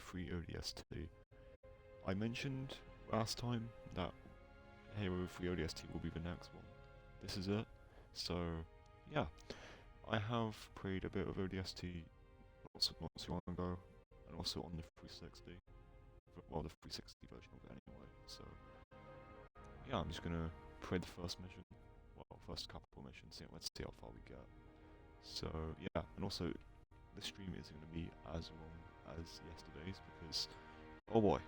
3 ODST. I mentioned last time that Halo 3 ODST will be the next one. This is it. So, yeah. I have played a bit of ODST not too long ago, and also on the 360. Well, the 360 version of it anyway. So, yeah, I'm just gonna play the first mission. Well, first couple of missions. Let's see how far we get. So, yeah, and also, the stream isn't gonna be as long as yesterday's because, oh boy,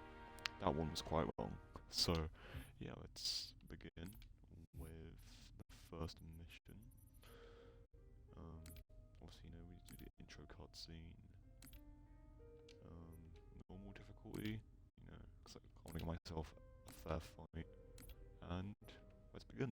that one was quite long. So, yeah, let's begin with the first mission. Obviously, we do the intro cutscene. Normal difficulty, because I want to give myself a fair fight. And let's begin.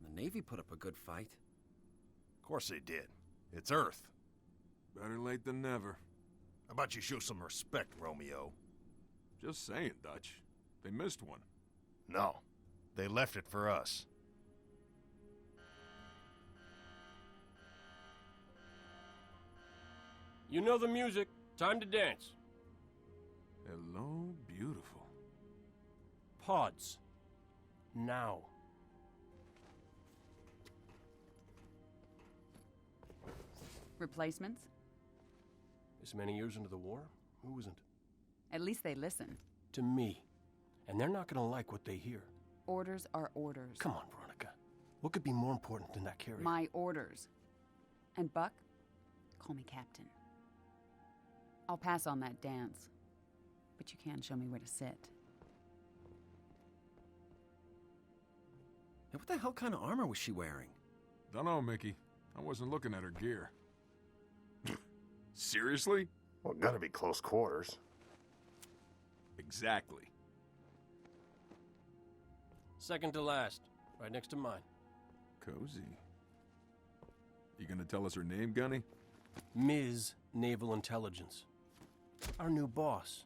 The Navy put up a good fight. Of course they did. It's Earth. Better late than never. How about you show some respect, Romeo? Just saying, Dutch. They missed one. No. They left it for us. You know the music. Time to dance. Hello, beautiful. Pods. Now. Replacements? This many years into the war? Who isn't? At least they listen. To me. And they're not gonna like what they hear. Orders are orders. Come on, Veronica. What could be more important than that carrier? My orders. And Buck, call me Captain. I'll pass on that dance. But you can show me where to sit. And what the hell kind of armor was she wearing? Dunno, Mickey. I wasn't looking at her gear. Seriously? Well, gotta be close quarters. Exactly. Second to last. Right next to mine. Cozy. You gonna tell us her name, Gunny? Ms. Naval Intelligence. Our new boss.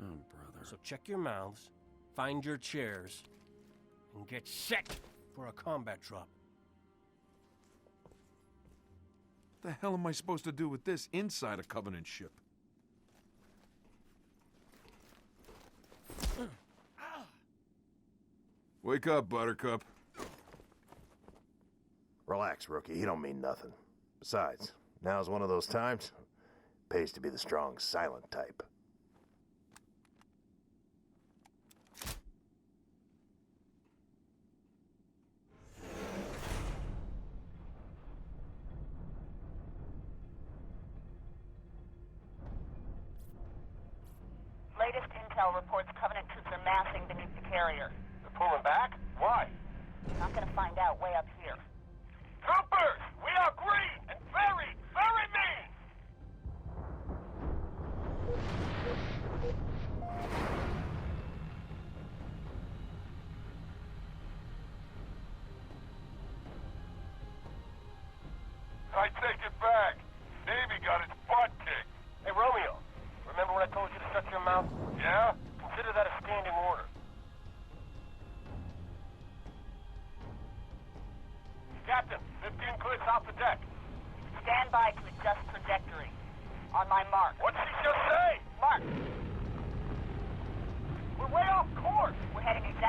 Oh, brother. So check your mouths, find your chairs, and get set for a combat drop. What the hell am I supposed to do with this inside a Covenant ship? Wake up, Buttercup. Relax, rookie. He don't mean nothing. Besides, now's one of those times. Pays to be the strong, silent type. Latest intel reports Covenant troops are massing beneath the carrier. They're pulling back? Why? You're not gonna find out way up here. Troopers! We are green and very, very mean!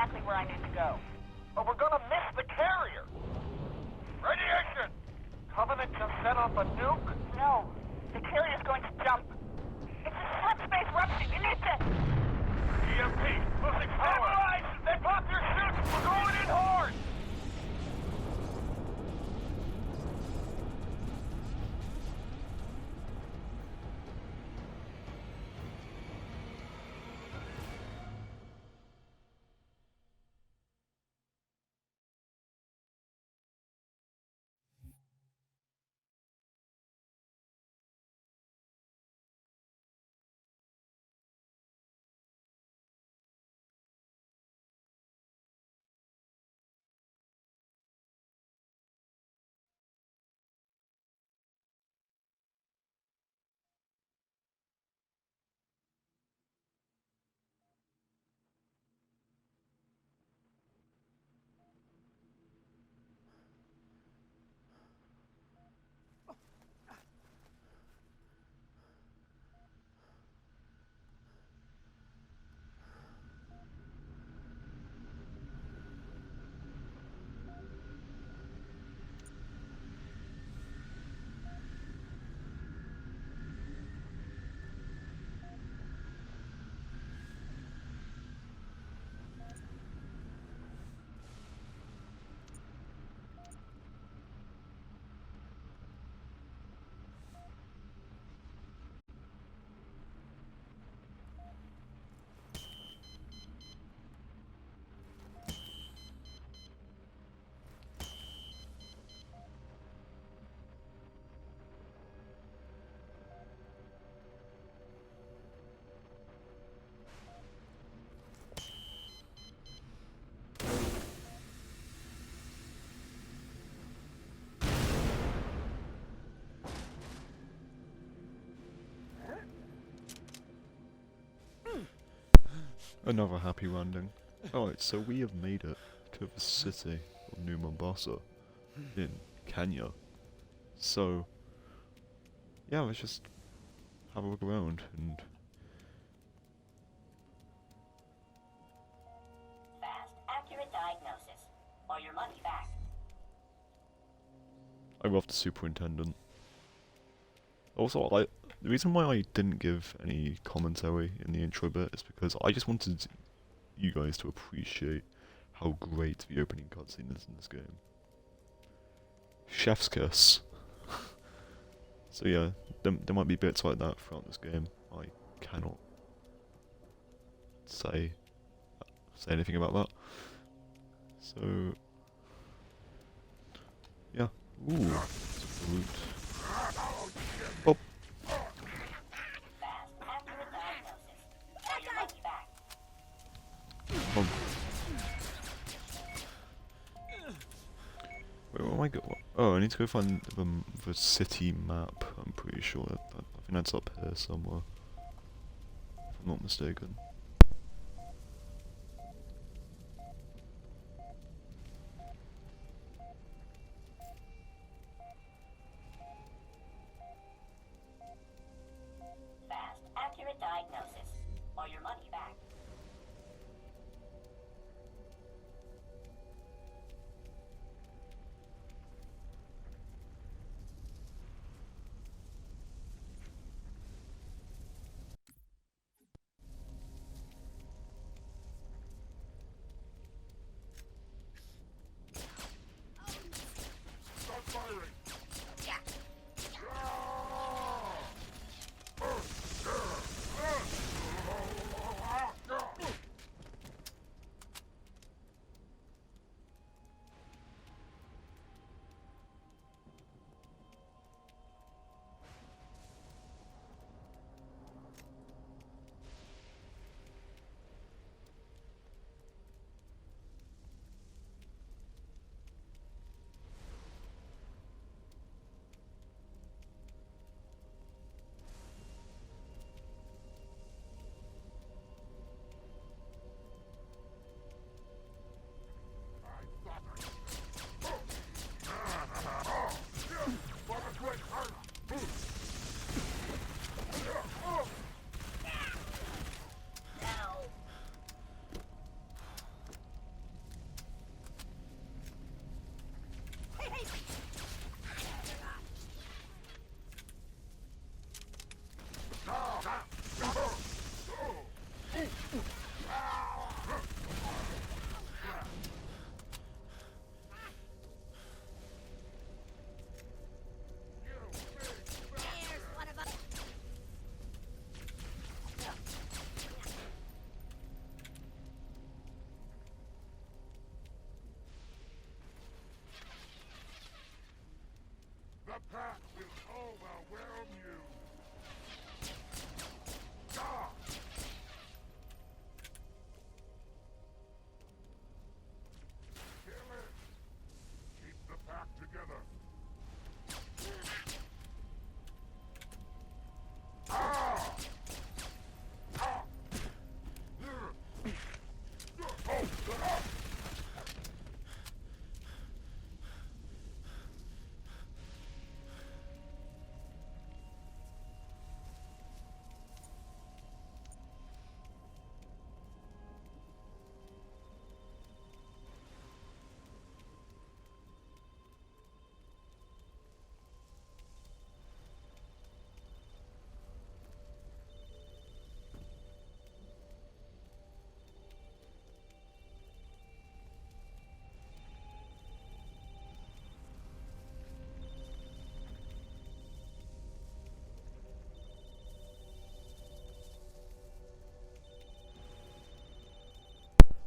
exactly where I need to go. But we're gonna miss the carrier. Radiation! Covenant just set off a nuke? No, the carrier's going to jump. It's a slip-space rupture. You need to... EMP, losing power. Stabilize! They popped your suits! We're going in hard! Another happy landing. Alright, so we have made it to the city of New Mombasa in Kenya. So, yeah, let's just have a look around and... Fast, accurate diagnosis, or your money back. I love the superintendent. Also, the reason why I didn't give any commentary in the intro bit is because I just wanted you guys to appreciate how great the opening cutscene is in this game. Chef's kiss. So yeah, there might be bits like that throughout this game. I cannot say anything about that. So yeah. Ooh, fruit. Oh. Fast, accurate diagnosis, or your money back. Oh. Wait, where am I go? Oh, I need to go find the city map. I'm pretty sure. I think that's up here somewhere. If I'm not mistaken. Fast, accurate diagnosis, or your money back.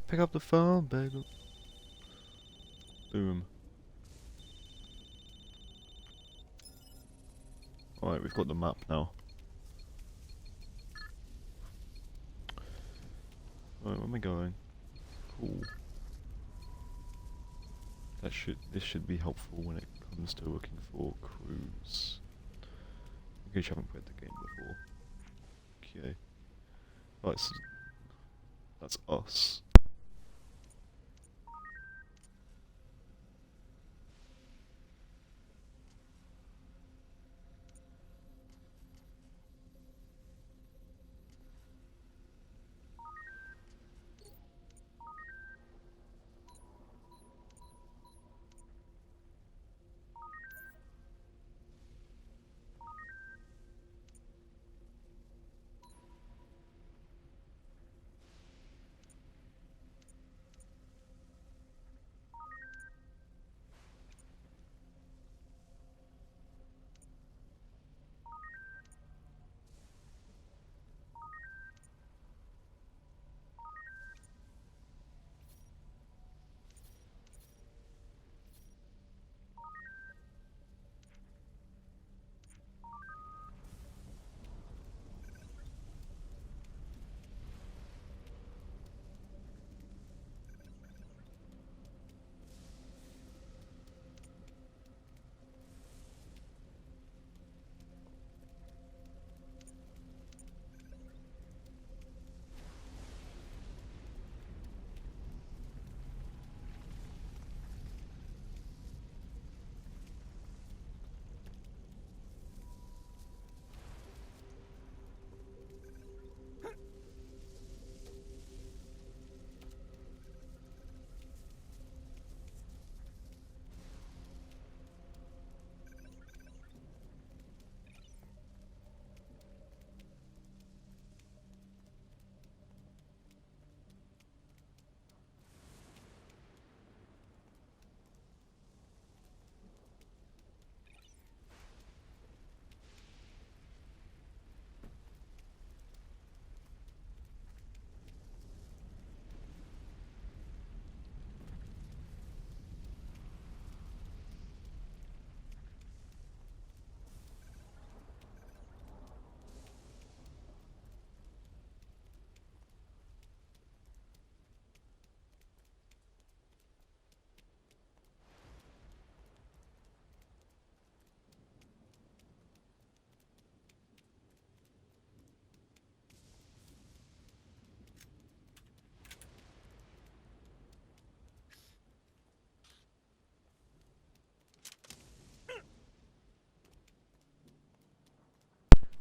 Pick up the phone, baby. Boom. Alright, we've got the map now. Right, where am I going? Cool. This should be helpful when it comes to looking for crews. In case you haven't played the game before. Okay. Right, so that's us.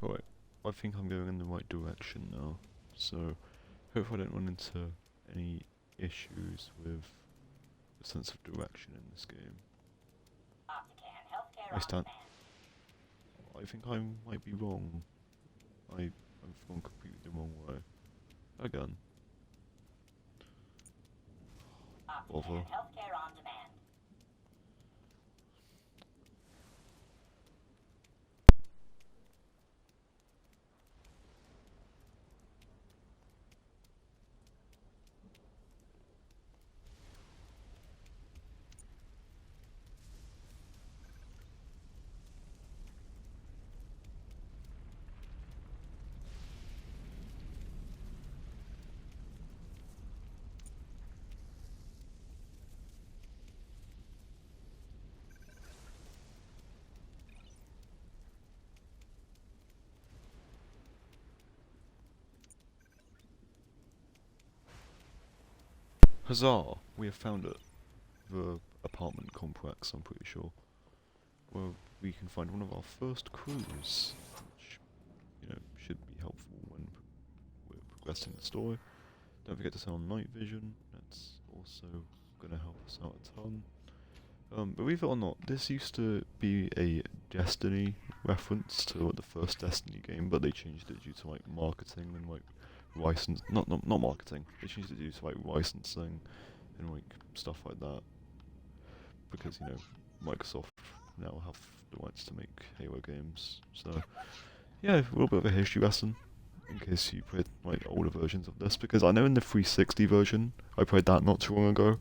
Alright, I think I'm going in the right direction now, so hopefully I don't run into any issues with the sense of direction in this game. Optican, healthcare I on stand. demand. I think I might be wrong. I've gone completely the wrong way. Again. Bother. Optican, healthcare on demand. Huzzah! We have found it. The apartment complex, I'm pretty sure. Where we can find one of our first crews, which, you know, should be helpful when we're progressing the story. Don't forget to turn on night vision, that's also going to help us out a ton. Believe it or not, this used to be a Destiny reference to like, the first Destiny game, but they changed it due to like marketing and like not marketing. They changed it due to like licensing and like stuff like that. Because you know, Microsoft now have the rights to make Halo games. So yeah, a little bit of a history lesson. in case you played like older versions of this, because I know in the 360 version, I played that not too long ago.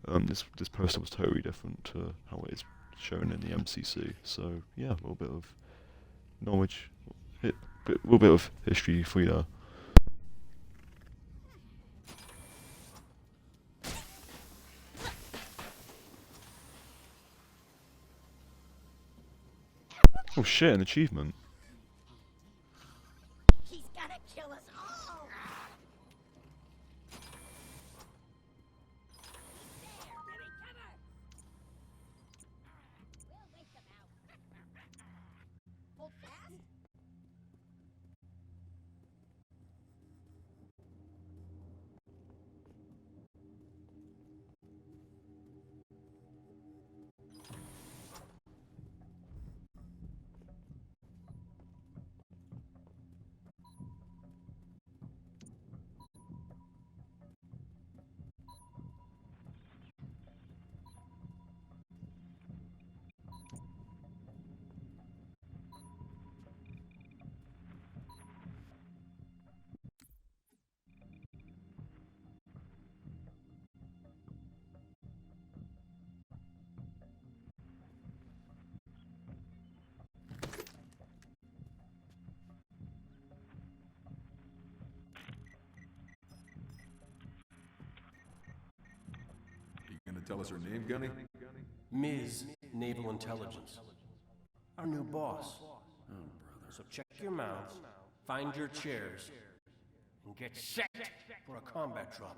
This poster was totally different to how it is shown in the MCC. So yeah, a little bit of knowledge, a little bit of history for you there. Oh shit, an achievement. He's gonna kill us all! We'll wait them out. Hold fast. You gonna tell us her name, Gunny? Ms. Naval Intelligence. Our new boss. Oh, brother. So check your mouths, find your chairs, and get set for a combat drop.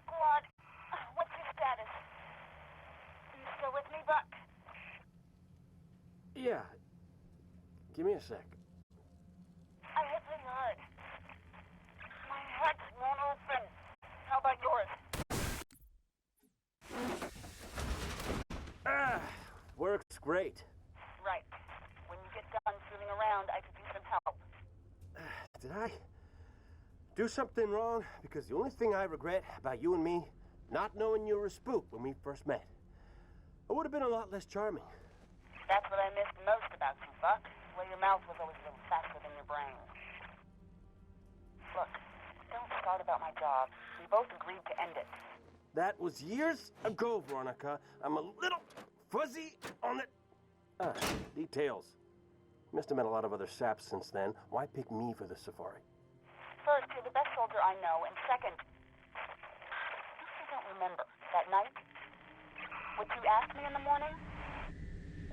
Squad, what's your status? You still with me, Buck? Yeah. Give me a sec. I hit pretty hard. My heart won't open. How about yours? Works great. Right. When you get done fooling around, I could use some help. Did I do something wrong? Because the only thing I regret about you and me, not knowing you were a spook when we first met. I would have been a lot less charming. That's what I missed most about you, Buck. Well, your mouth was always a little faster than your brain. Look, don't start about my job. We both agreed to end it. That was years ago, Veronica. I'm a little fuzzy on it. Details. Must have met a lot of other saps since then. Why pick me for the safari? First, you're the best soldier I know, and second, I don't remember that night. What you asked me in the morning?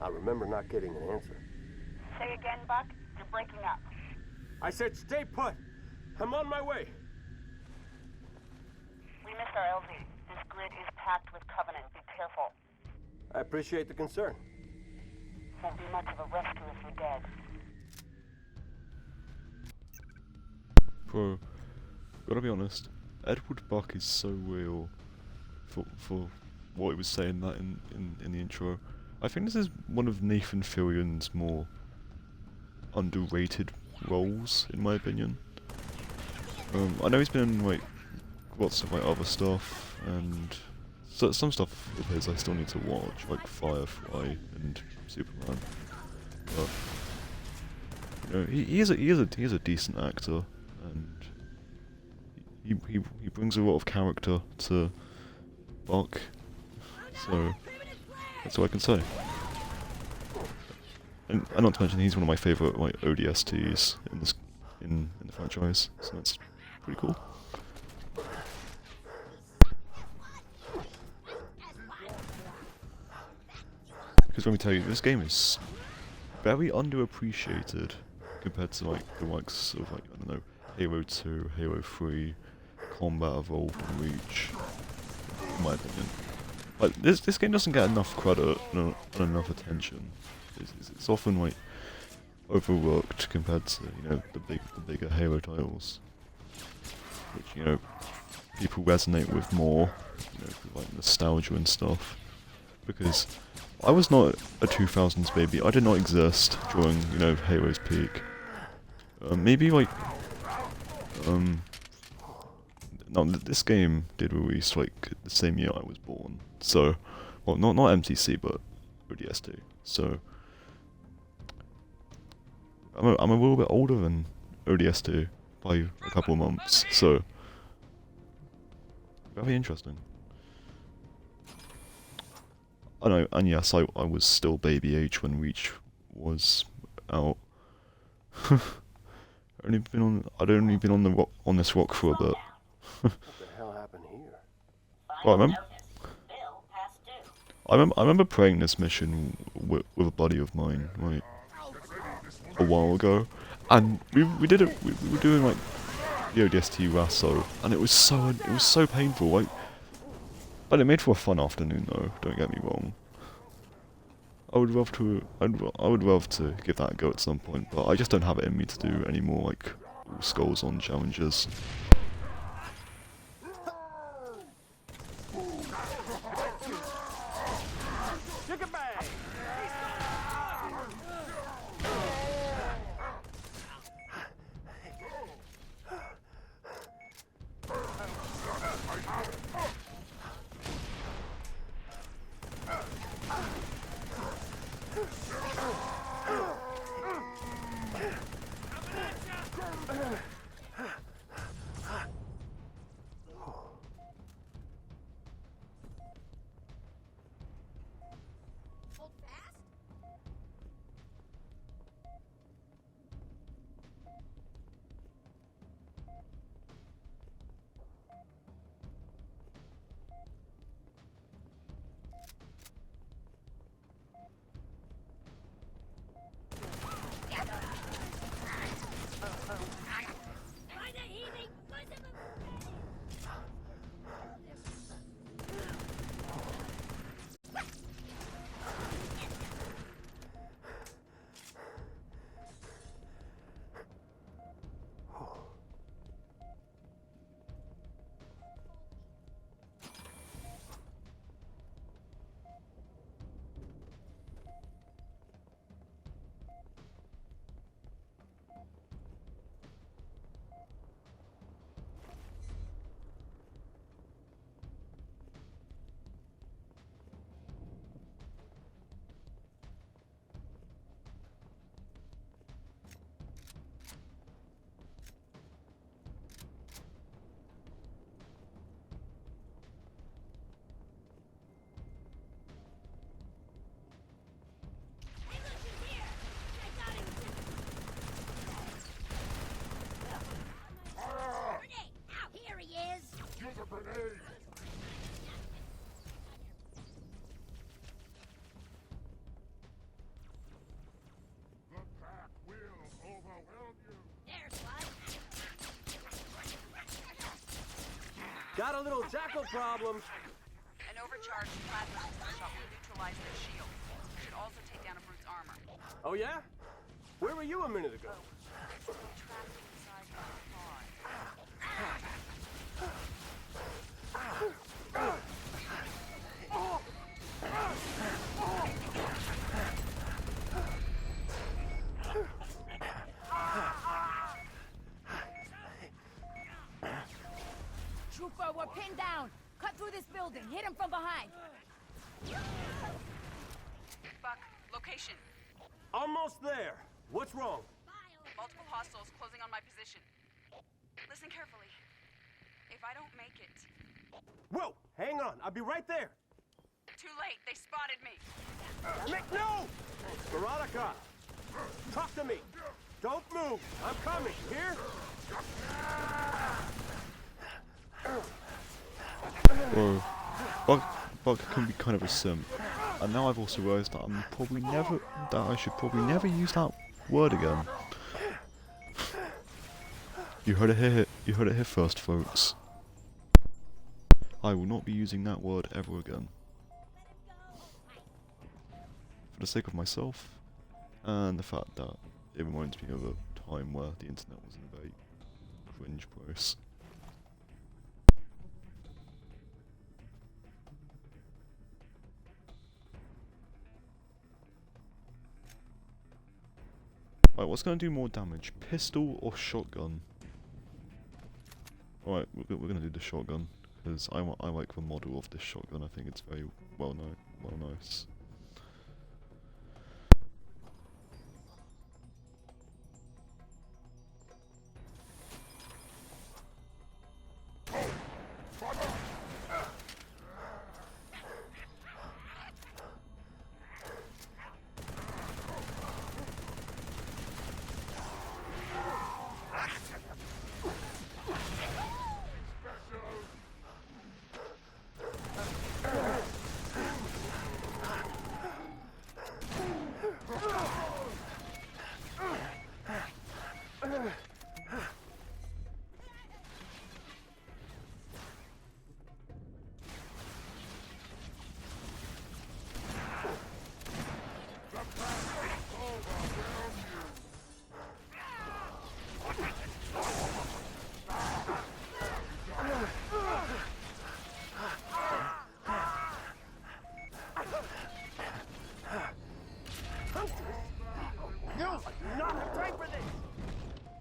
I remember not getting an answer. Say again, Buck. You're breaking up. I said stay put. I'm on my way. We missed our LZ. This grid is packed with Covenant. Be careful. I appreciate the concern. Won't be much of a rescue if you're dead. Bro, gotta be honest, Edward Buck is so real for what he was saying that in the intro. I think this is one of Nathan Fillion's more underrated roles, in my opinion. I know he's been in like lots of like other stuff, and some stuff of his I still need to watch, like Firefly and Superman. But you know, he is a decent actor, and he brings a lot of character to Buck. So that's all I can say. And not to mention, he's one of my favourite like ODSTs in the franchise, so that's pretty cool. Because let me tell you, this game is very underappreciated compared to like the likes of like, I don't know, Halo 2, Halo 3, combat evolved in Reach, in my opinion. Like this game doesn't get enough credit and enough attention. It's often like overlooked compared to the bigger Halo titles, which people resonate with more, with, like nostalgia and stuff. Because I was not a 2000s baby. I did not exist during Halo's peak. Maybe like no, this game did release like the same year I was born. So, well, not MTC, but ODST. So, I'm a little bit older than ODST by a couple of months. So, very interesting. I know, and yes, I was still baby age when Reach was out. I'd only been on this rock for a bit. What the hell happened here? Well, I remember playing this mission with a buddy of mine, like a while ago, and we did it. We were doing like the ODST Lasso, and it was so painful. Like, but it made for a fun afternoon, though. Don't get me wrong. I would love to give that a go at some point, but I just don't have it in me to do any more like skulls on challenges. Got a little jackal problem. An overcharged plasma shot will neutralize their shield. Should also take down a brute's armor. Oh yeah? Where were you a minute ago? Trapped inside my pod. Trooper, we're pinned down. Cut through this building. Hit him from behind. Buck, location. Almost there. What's wrong? Multiple hostiles closing on my position. Listen carefully. If I don't make it... Whoa! Hang on. I'll be right there. Too late. They spotted me. No! Veronica! Talk to me. Don't move. I'm coming. Here? Whoa. Buck can be kind of a simp. And now I've also realised that I should probably never use that word again. You heard it here first, folks. I will not be using that word ever again. For the sake of myself, and the fact that it reminds me of a time where the internet was in a very cringe place. Right, what's going to do more damage? Pistol or shotgun? Alright, we're going to do the shotgun, because I like the model of this shotgun. I think it's very well nice.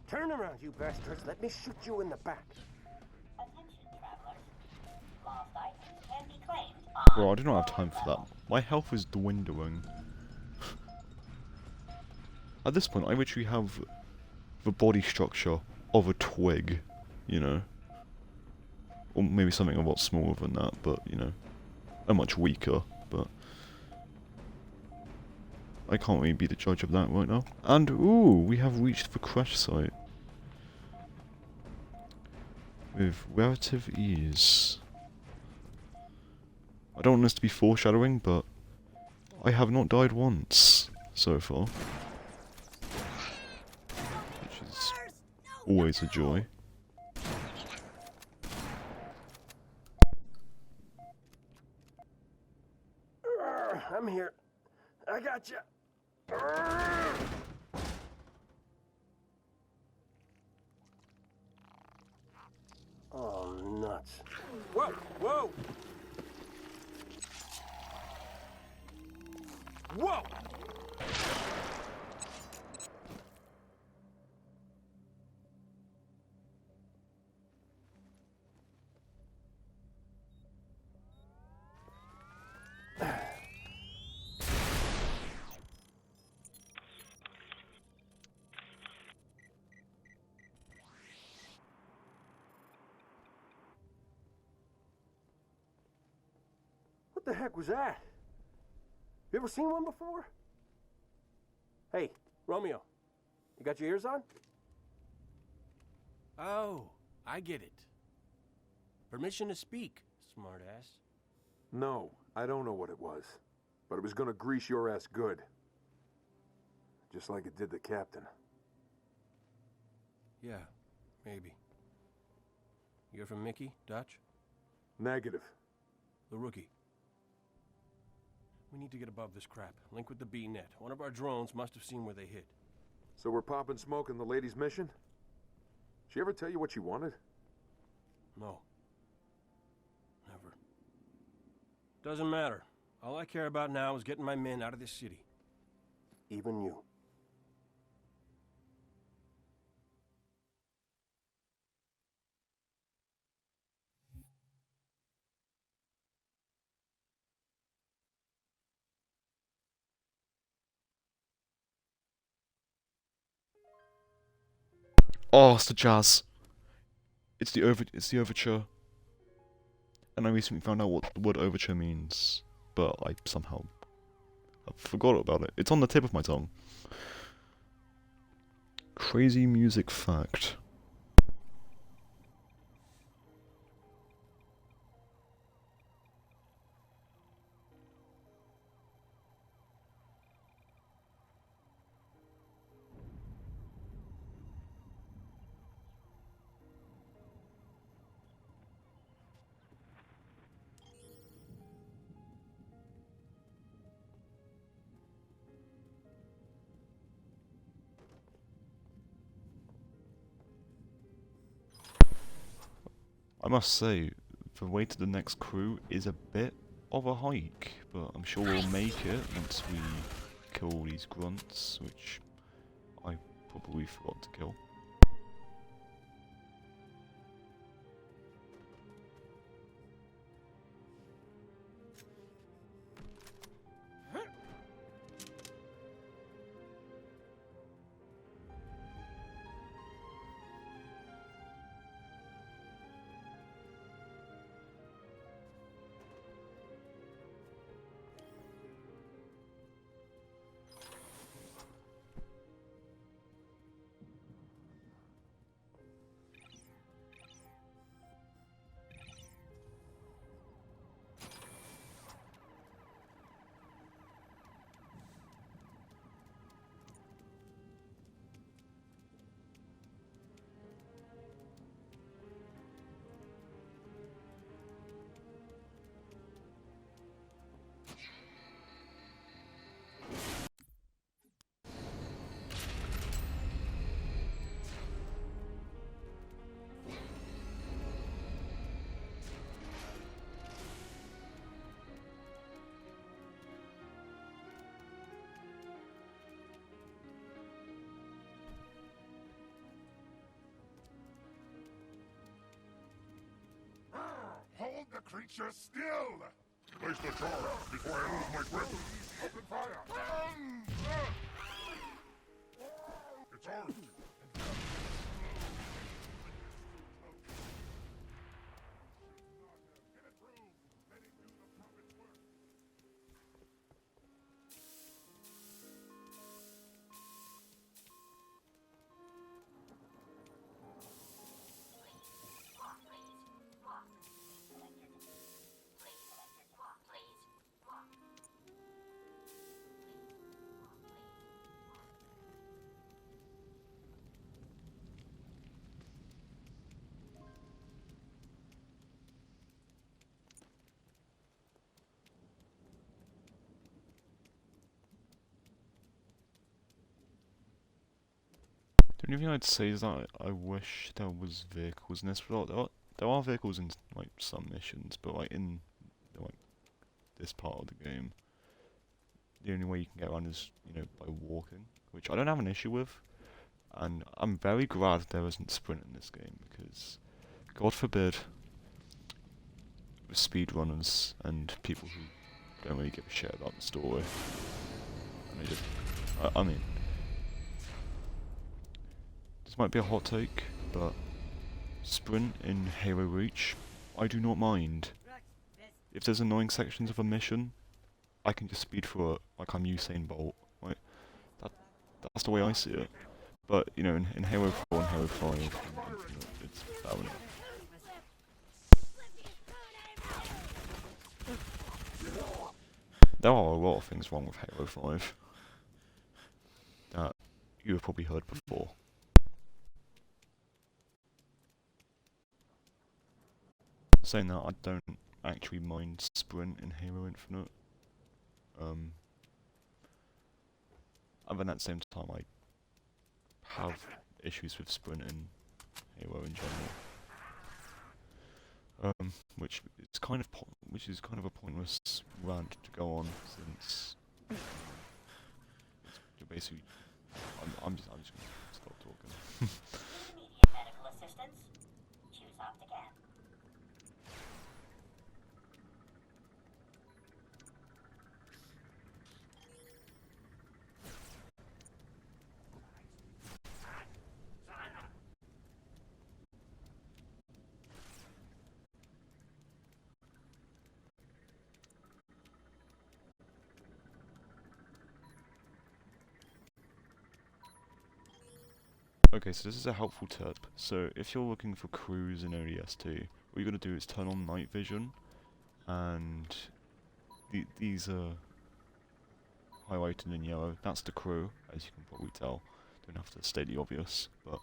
Turn around, you bastards. Let me shoot you in the back. Attention, travelers. Lost items can be claimed Bro, I do not have time for that. My health is dwindling. At this point, I literally have the body structure of a twig, you know. Or maybe something a lot smaller than that, but, you know, I'm much weaker, but I can't really be the judge of that right now. And, ooh, we have reached the crash site. With relative ease. I don't want this to be foreshadowing, but I have not died once so far. Which is always a joy. I'm here. I got you. Oh, nuts. Whoa, whoa! Whoa! What the heck was that? You ever seen one before? Hey, Romeo, you got your ears on? Oh, I get it. Permission to speak, smartass. No, I don't know what it was. But it was gonna grease your ass good. Just like it did the captain. Yeah, maybe. You're from Mickey, Dutch? Negative. The rookie. We need to get above this crap. Link with the B-net. One of our drones must have seen where they hid. So we're popping smoke in the lady's mission? She ever tell you what she wanted? No. Never. Doesn't matter. All I care about now is getting my men out of this city. Even you. Oh, it's the jazz. It's the overture. And I recently found out what the word overture means, but I somehow forgot about it. It's on the tip of my tongue. Crazy music fact. I must say, the way to the next crew is a bit of a hike, but I'm sure we'll make it once we kill all these grunts, which I probably forgot to kill. Hold the creature still! Place the charge before I lose my grip. Open fire! It's ours! The only thing I'd say is that I wish there was vehicles in this. There are vehicles in like some missions, but like in like this part of the game, the only way you can get around is by walking, which I don't have an issue with, and I'm very glad there isn't sprint in this game because, God forbid, speedrunners and people who don't really give a shit about the story, and they just, I mean. This might be a hot take, but sprint in Halo Reach, I do not mind. If there's annoying sections of a mission, I can just speed through it like I'm Usain Bolt. Right? That's the way I see it. But, in Halo 4 and Halo 5, it's fair enough. There are a lot of things wrong with Halo 5 that you have probably heard before. Saying that, I don't actually mind sprint in Halo Infinite. And then at the same time, I have issues with sprint in Halo in general. Which is kind of a pointless rant to go on since you're basically. I'm just gonna stop talking. Immediate medical assistance. Choose opt again. Okay, so this is a helpful tip. So if you're looking for crews in ODST, what you're gonna do is turn on night vision, and these are highlighted in yellow. That's the crew, as you can probably tell. Don't have to state the obvious, but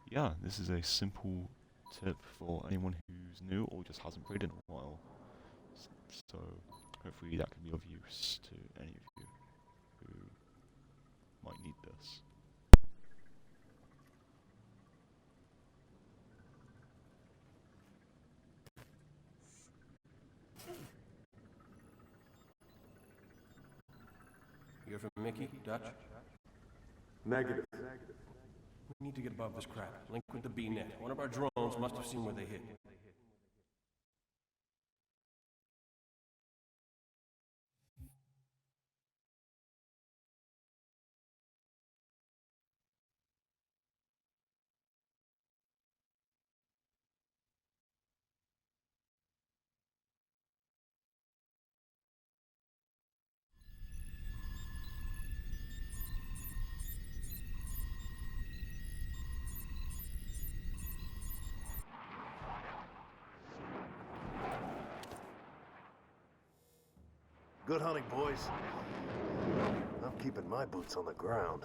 yeah, this is a simple tip for anyone who's new or just hasn't played in a while. So hopefully that can be of use to any of you who might need this. You hear from Mickey, Dutch? Negative. We need to get above this crap. Link with the B-net. One of our drones must have seen where they hit. Good hunting, boys. I'm keeping my boots on the ground.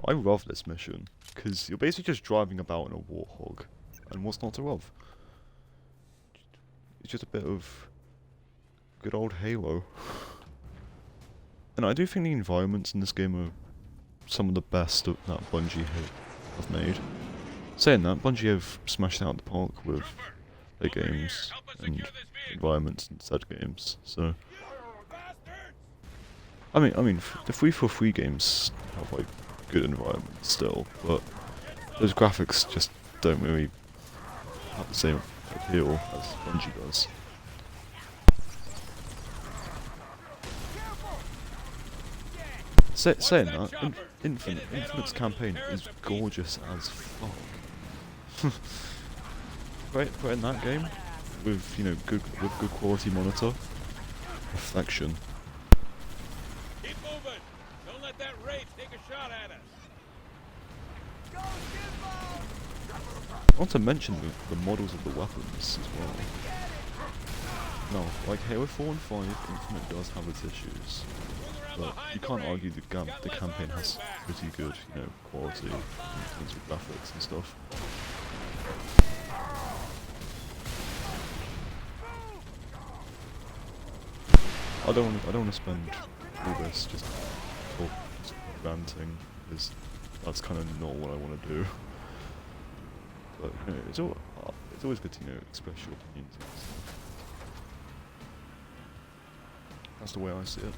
I love this mission, because you're basically just driving about in a warthog, and what's not to love? It's just a bit of good old Halo. And I do think the environments in this game are some of the best that Bungie have made. Saying that, Bungie have smashed it out of the park with their games and environments and said games, so... I mean, the 343 games have, like, good environments still, but those graphics just don't really have the same appeal as Bungie does. Saying that, Infinite's campaign is gorgeous as fuck. Right in that game, with good quality monitor, reflection. Keep moving. Don't let that wraith take a shot at us. I want to mention the models of the weapons as well. No, like Halo 4 and 5, Infinite does have its issues, but you can't argue the campaign has pretty good, quality in terms of graphics and stuff. I don't want to spend all this just ranting, because that's kind of not what I want to do. But it's always good to express your opinions and stuff. That's the way I see it.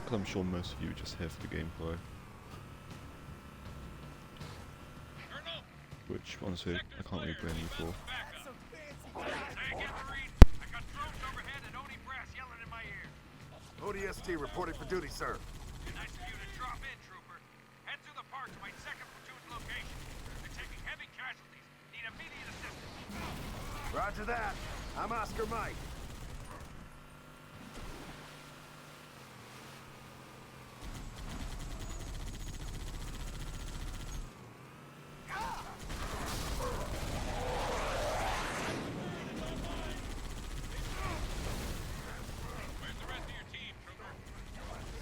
Because I'm sure most of you are just here for the gameplay. Which, honestly, I can't really blame you for. ODST reporting for duty, sir. Nice of you to drop in, trooper. Head through the park to my 2nd platoon's location. They're taking heavy casualties. Need immediate assistance. Roger that. I'm Oscar Mike.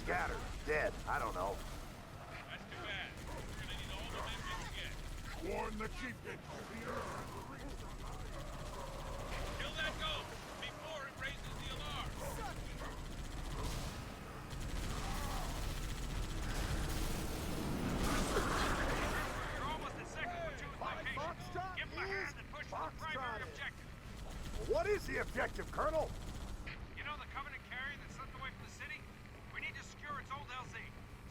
Scattered. Dead. I don't know. That's too bad. We're gonna need all the men we can get. Warn the chieftain. Kill that ghost before it raises the alarm. You're almost at 2nd platoon's location. Give them a hand and push for the primary objective. What is the objective, Colonel? You know the Covenant carrier that slipped away from the city? We need to secure its old LZ.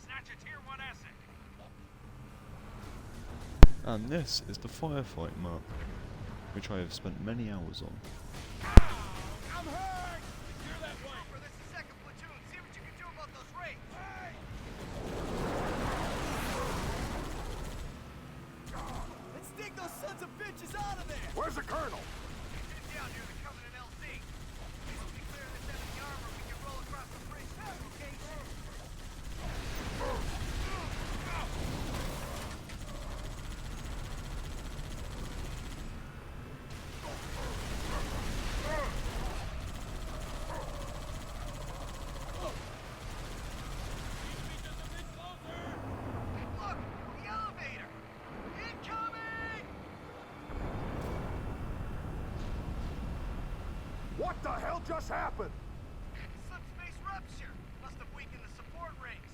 Snatch a Tier 1 asset. And this is the firefight map, which I have spent many hours on. I'm hurt! Secure that one. This is 2nd platoon. See what you can do about those raids. Let's dig those sons of bitches out of there! Where's the Colonel? Headed down near the Covenant LZ. Once we clear this enemy armor, we can roll across the bridge to the location. Look! The elevator! Incoming! What the hell just happened? Subspace rupture. Must have weakened the support rings.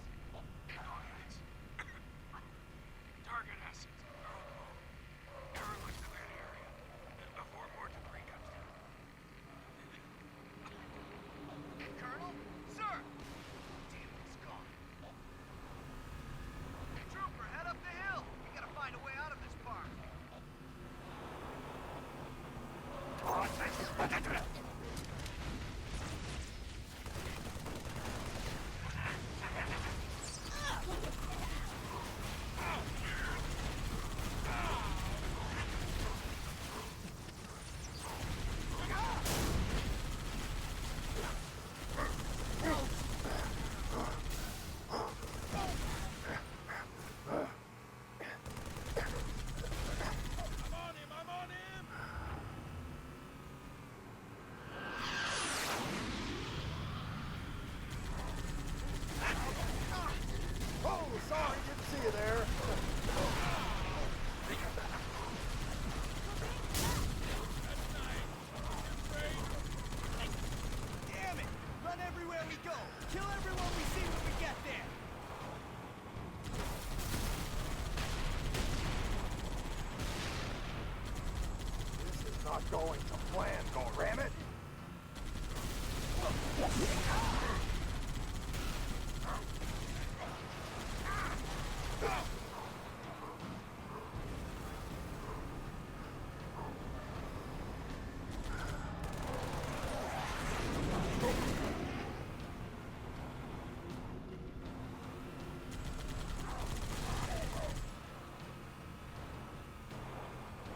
going to plan, go ram it.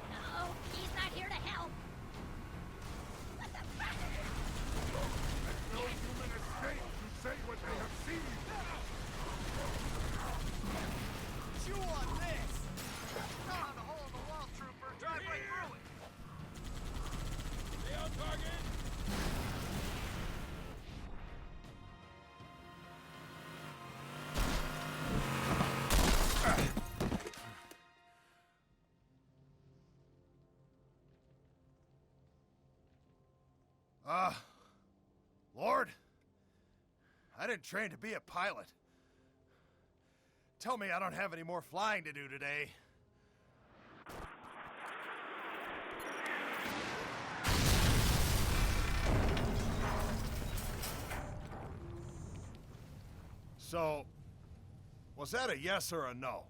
No, he's not here to help. What the fuck? No human escape to say what they have seen. Chew on this! Found a hole in the wall, trooper. Drive right through it. Stay on target! Lord, I didn't train to be a pilot. Tell me I don't have any more flying to do today. So, was that a yes or a no?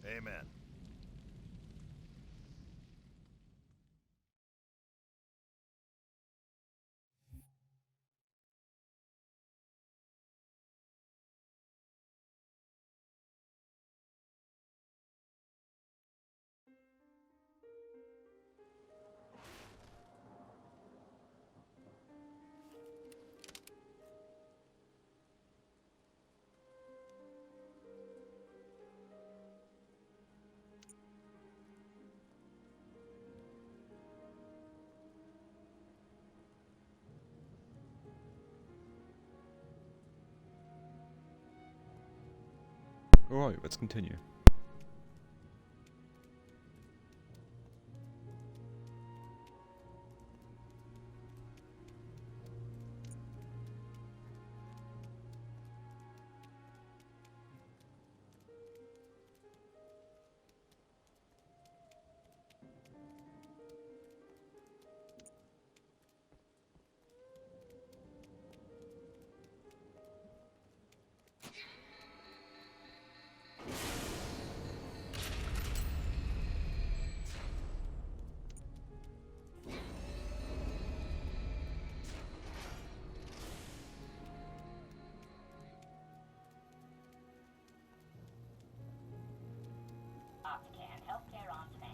Amen. Alright, let's continue. Optican Healthcare on Demand.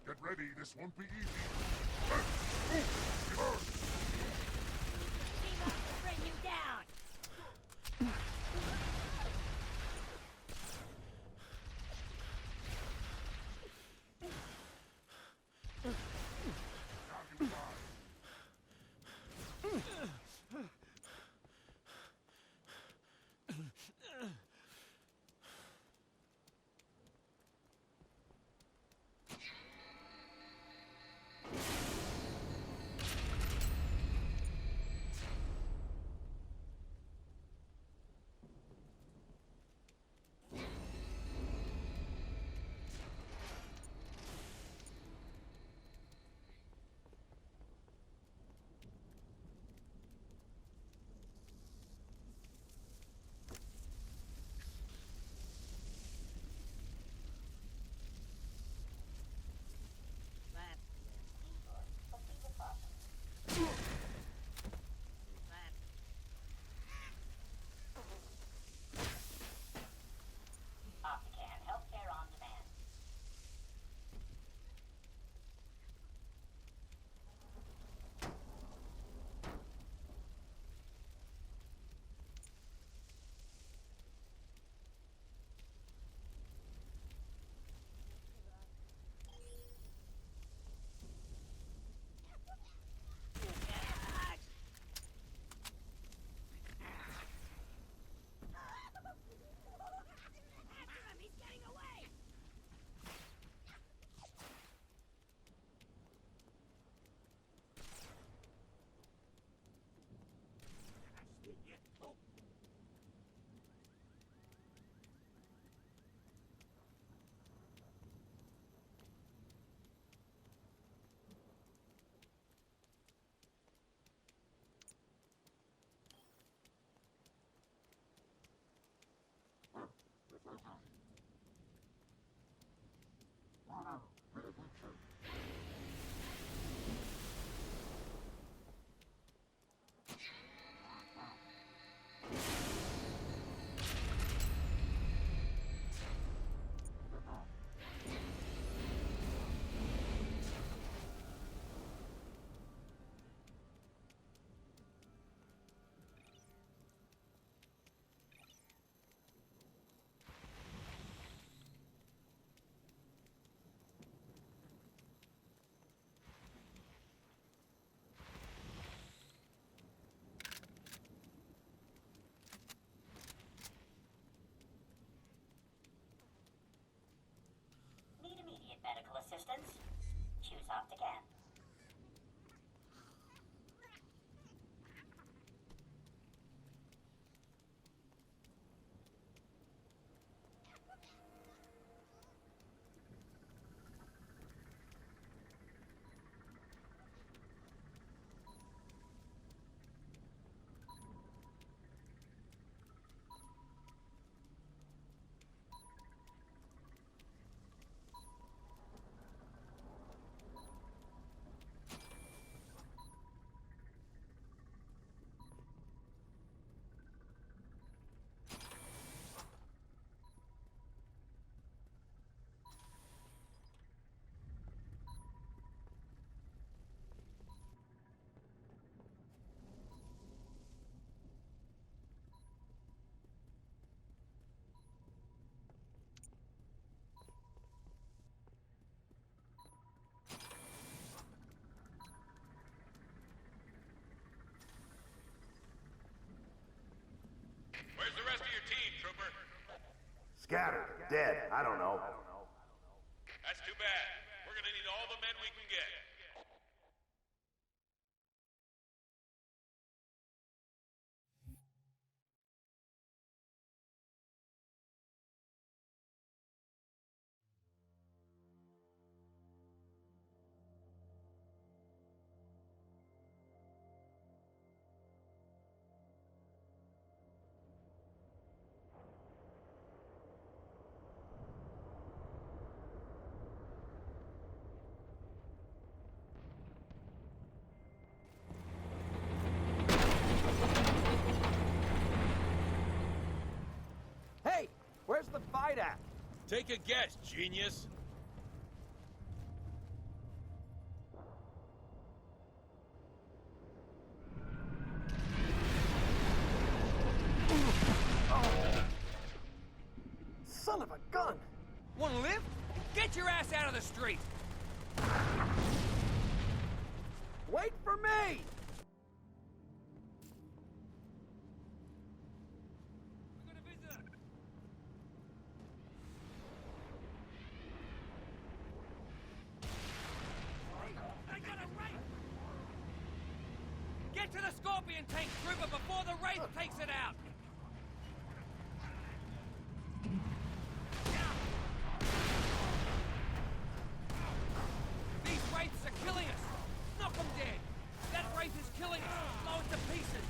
Get ready, this won't be easy. He wants to bring you down. Where's the rest of your team, Trooper? Scattered, dead, I don't know. That's too bad. We're gonna need all the men we can get. Hey, where's the fight at? Take a guess, genius. Son of a gun! Want to live? Get your ass out of the street! Wait for me! We're gonna visit. I got a wraith! Get to the Scorpion tank, Trooper, before the Wraith takes it out! These Wraiths are killing us! Knock them dead! That Wraith is killing us! Blow it to pieces!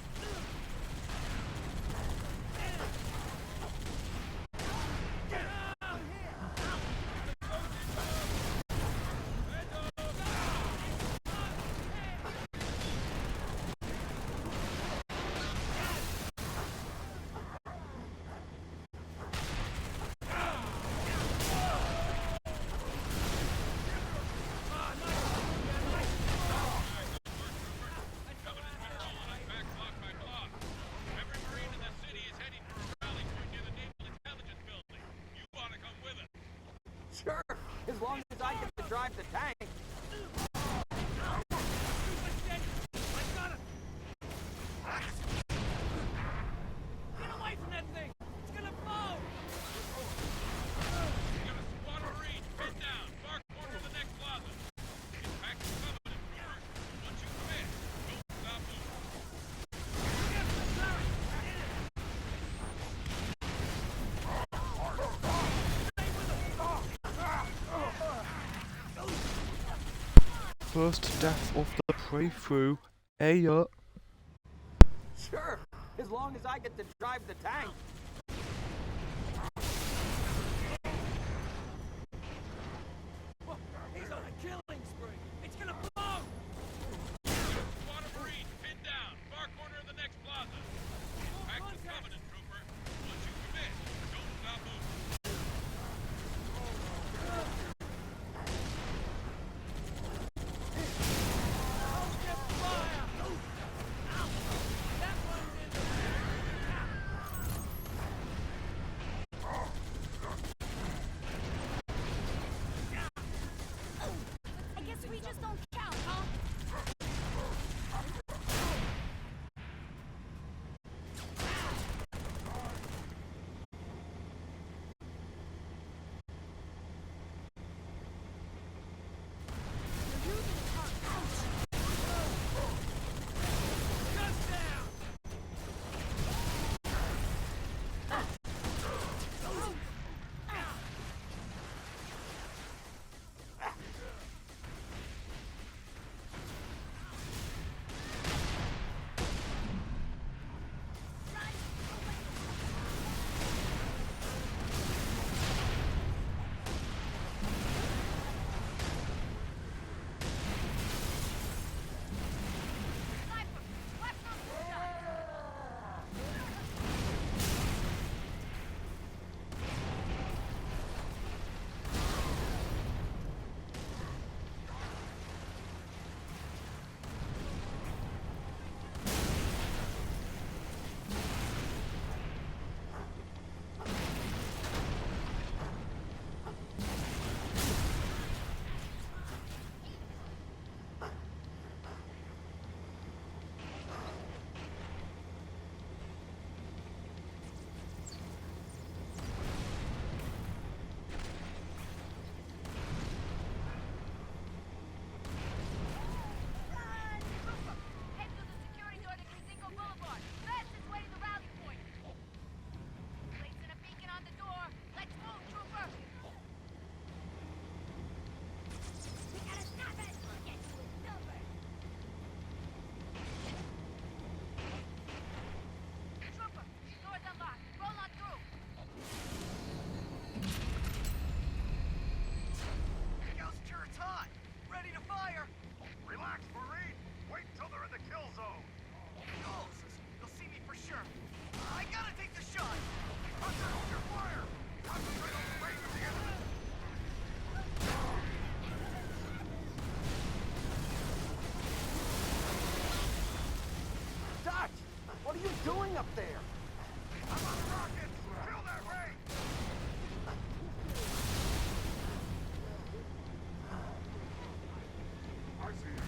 Sure, as long as I get to drive the tank. Get away from that thing! It's gonna blow! You got a squad of Marines pinned down, far corner of the next plaza. Get back to Covenant, Trooper. Once you commit, don't stop moving. First death of the playthrough. Hey up. Sure, as long as I get to drive the tank. He's on a killing spree! It's gonna blow! Squad of Marines pinned down, far corner of the next plaza. Get back to Covenant, Trooper. Once you commit, don't stop moving. up there? I'm on rockets! Kill that ray! I see it.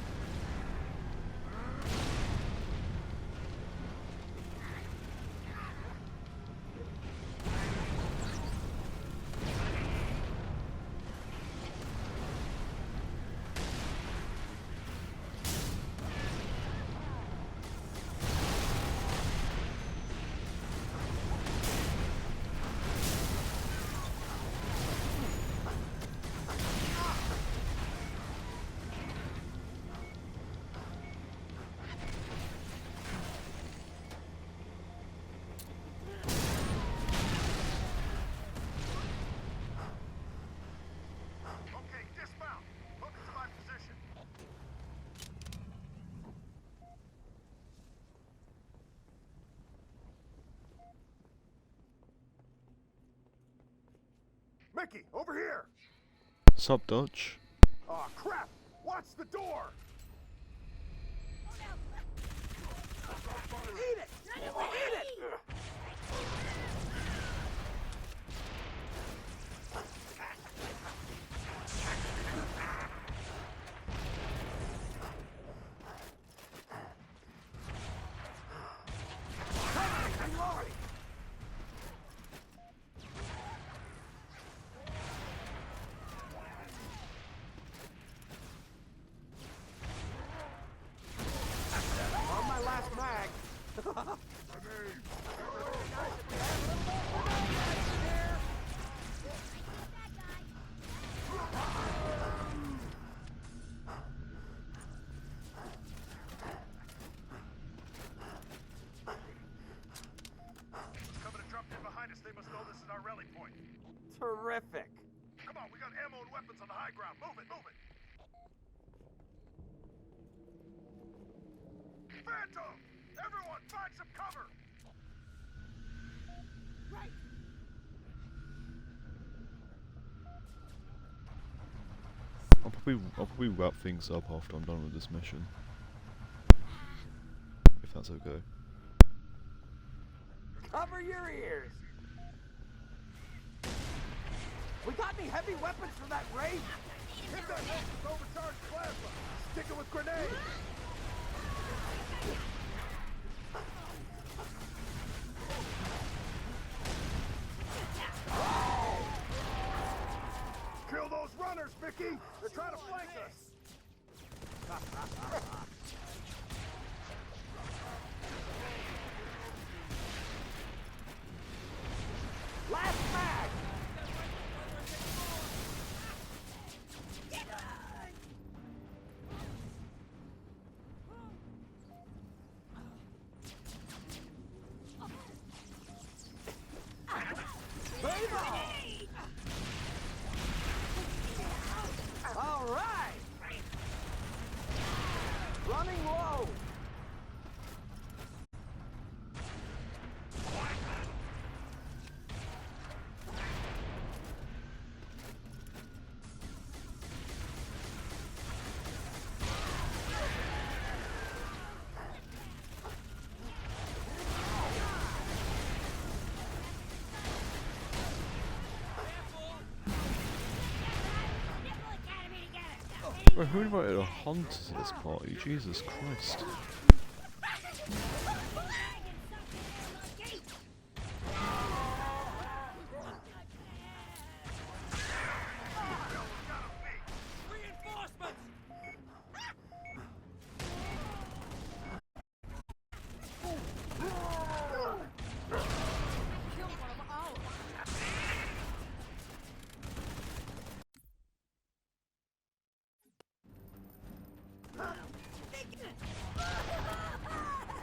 Okay, dismount. Look into my position. Mickey, over here! Sup, Dutch? Aw, crap! Watch the door! Eat it! Eat it! On my last mag. Coming to drop in behind us. They must know this is our rally point. Terrific. Come on, we got ammo and weapons on the high ground. Move it, move it! Phantom! Everyone, find some cover! Right. I'll probably wrap things up after I'm done with this mission. If that's okay. Cover your ears. We got any heavy weapons for that raid? Hit that next overcharged plasma! Stick it with grenades! Kill those runners, Mickey! They're trying to flank us! Last mag. All right. Running low. Bro, who invited a hunter to this party? Jesus Christ.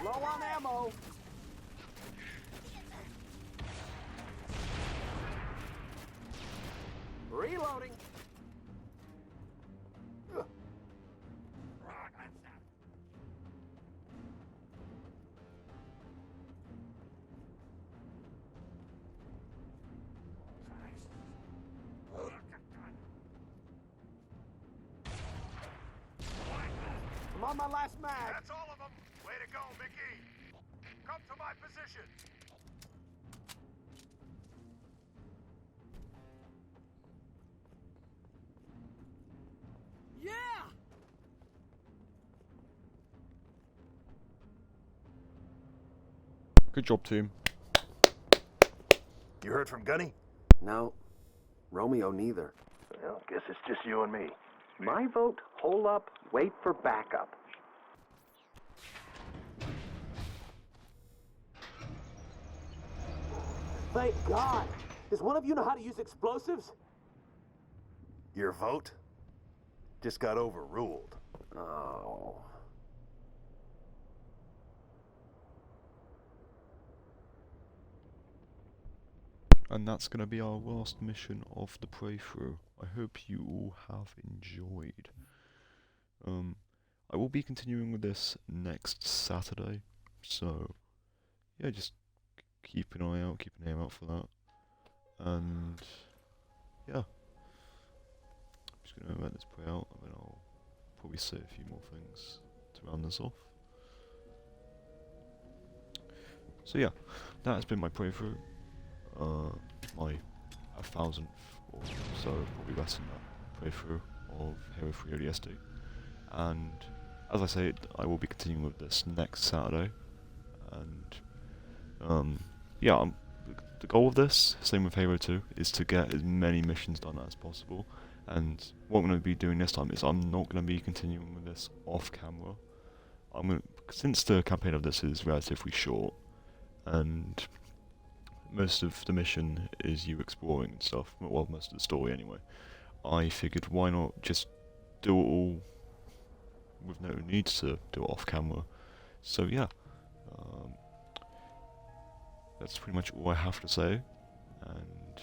Low on ammo. Reloading. I'm on my last mag. That's all of them! Way to go, Mickey! Come To my position! Yeah! Good job, team. You heard from Gunny? No. Romeo neither. Well, guess it's just you and me. My vote, hold up, wait for backup. Thank God! Does one of you know how to use explosives? Your vote just got overruled. Oh. And that's going to be our last mission of the playthrough. I hope you all have enjoyed. I will be continuing with this next Saturday, so yeah, just keep an eye out, keep an ear out for that. And yeah, I'm just going to let this play out, and then I'll probably say a few more things to round this off. So yeah, that has been my playthrough. My 1000th or so, probably less than that, playthrough of Halo 3 ODST. And as I say, I will be continuing with this next Saturday. And yeah, the goal of this, same with Halo 2, is to get as many missions done as possible. And what I'm going to be doing this time is I'm not going to be continuing with this off camera. Since the campaign of this is relatively short, and most of the mission is you exploring and stuff, well, most of the story anyway, I figured why not just do it all with no need to do it off camera. So yeah, that's pretty much all I have to say, and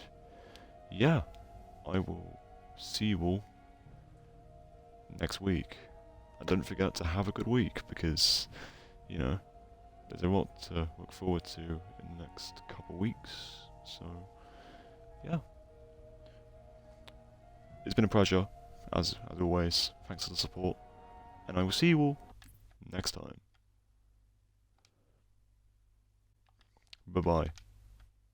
yeah, I will see you all next week. And don't forget to have a good week, because, you know, there's a lot to look forward to in the next couple weeks. So, yeah. It's been a pleasure, as always. Thanks for the support. And I will see you all next time. Bye-bye.